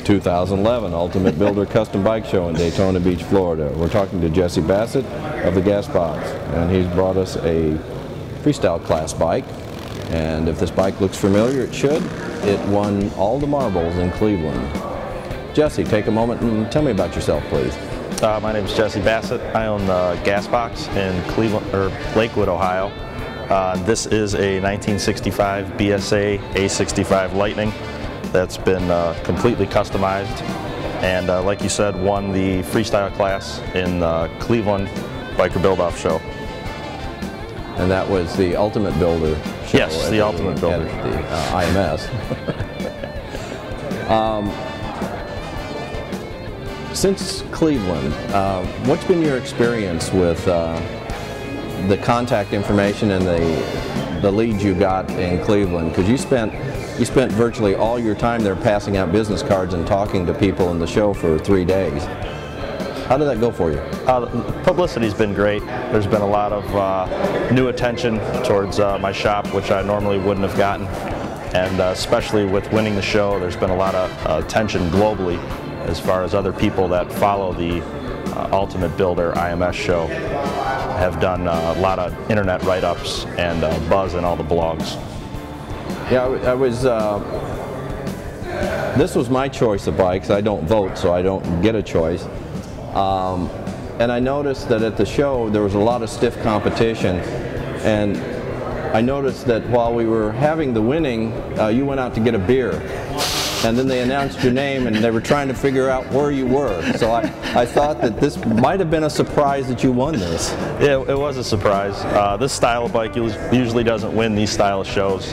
2011 Ultimate Builder Custom Bike Show in Daytona Beach, Florida. We're talking to Jasse Bassett of the Gas Box, and he's brought us a freestyle class bike. And if this bike looks familiar, it should. It won all the marbles in Cleveland. Jasse, take a moment and tell me about yourself, please. My name is Jasse Bassett. I own the Gas Box in Cleveland, or Lakewood, Ohio. This is a 1965 BSA A65 Lightning that's been completely customized, and like you said, won the freestyle class in the Cleveland Biker Build-Off Show. And that was the Ultimate Builder show? Yes, the Ultimate Builder. At the IMS. Since Cleveland, what's been your experience with the contact information and the leads you got in Cleveland? Because you spent virtually all your time there passing out business cards and talking to people in the show for 3 days. How did that go for you? The publicity's been great. There's been a lot of new attention towards my shop, which I normally wouldn't have gotten. And especially with winning the show, there's been a lot of attention globally as far as other people that follow the Ultimate Builder IMS show have done a lot of internet write-ups and buzz in all the blogs. Yeah, I was, this was my choice of bikes. I don't vote, so I don't get a choice. And I noticed that at the show there was a lot of stiff competition, and I noticed that while we were having the winning, you went out to get a beer. And then they announced your name, and they were trying to figure out where you were. So I thought that this might have been a surprise that you won this. Yeah, it was a surprise. This style of bike usually doesn't win these style of shows,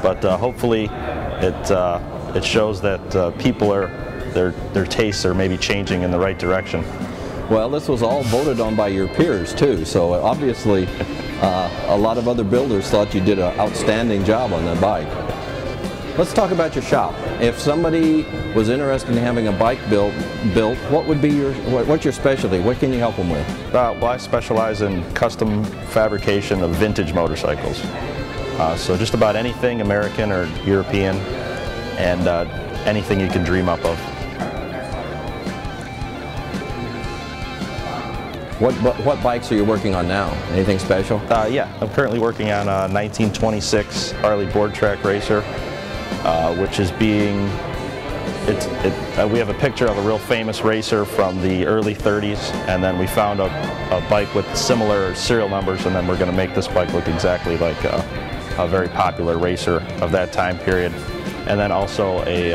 but hopefully it shows that people their tastes are maybe changing in the right direction. Well, this was all voted on by your peers too, so obviously a lot of other builders thought you did an outstanding job on that bike. Let's talk about your shop. If somebody was interested in having a bike built, what would be what's your specialty? What can you help them with? Well, I specialize in custom fabrication of vintage motorcycles. So just about anything American or European, and anything you can dream up of. What bikes are you working on now? Anything special? Yeah, I'm currently working on a 1926 Harley board track racer. Which is being, we have a picture of a real famous racer from the early 30s, and then we found a bike with similar serial numbers, and then we're going to make this bike look exactly like a very popular racer of that time period. And then also a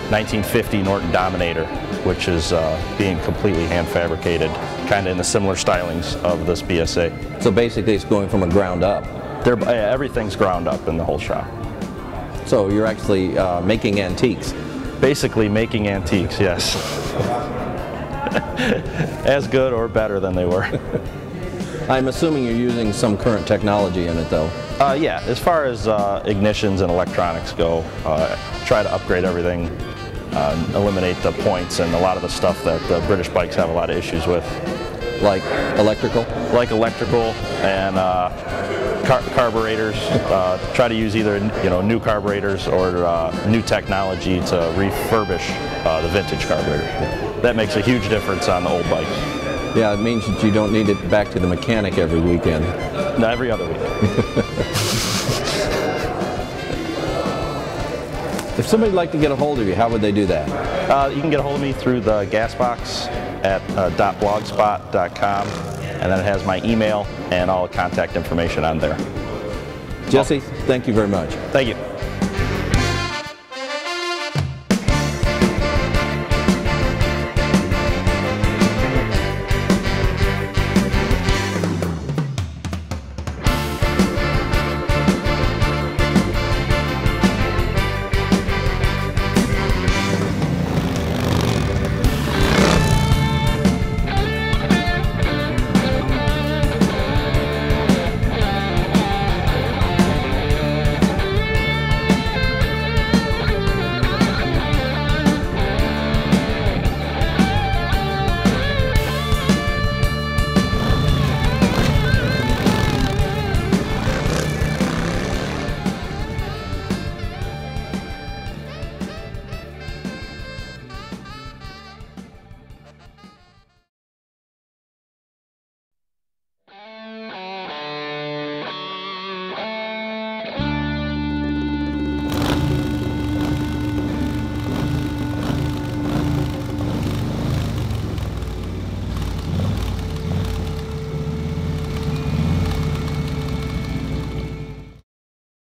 1950 Norton Dominator, which is being completely hand fabricated, kind of in the similar stylings of this BSA. So basically it's going from a ground up? Everything's ground up in the whole shop. So you're actually making antiques? Basically making antiques, yes. As good or better than they were. I'm assuming you're using some current technology in it though? Yeah, as far as ignitions and electronics go, try to upgrade everything, eliminate the points and a lot of the stuff that the British bikes have a lot of issues with. Like electrical? Like electrical and carburetors. Try to use either new carburetors or new technology to refurbish the vintage carburetor. That makes a huge difference on the old bikes. Yeah, it means that you don't need it back to the mechanic every weekend. No, every other week. If somebody'd like to get a hold of you, how would they do that? You can get a hold of me through the Gas Box at .blogspot.com, and then it has my email and all the contact information on there. Jasse, thank you very much. Thank you.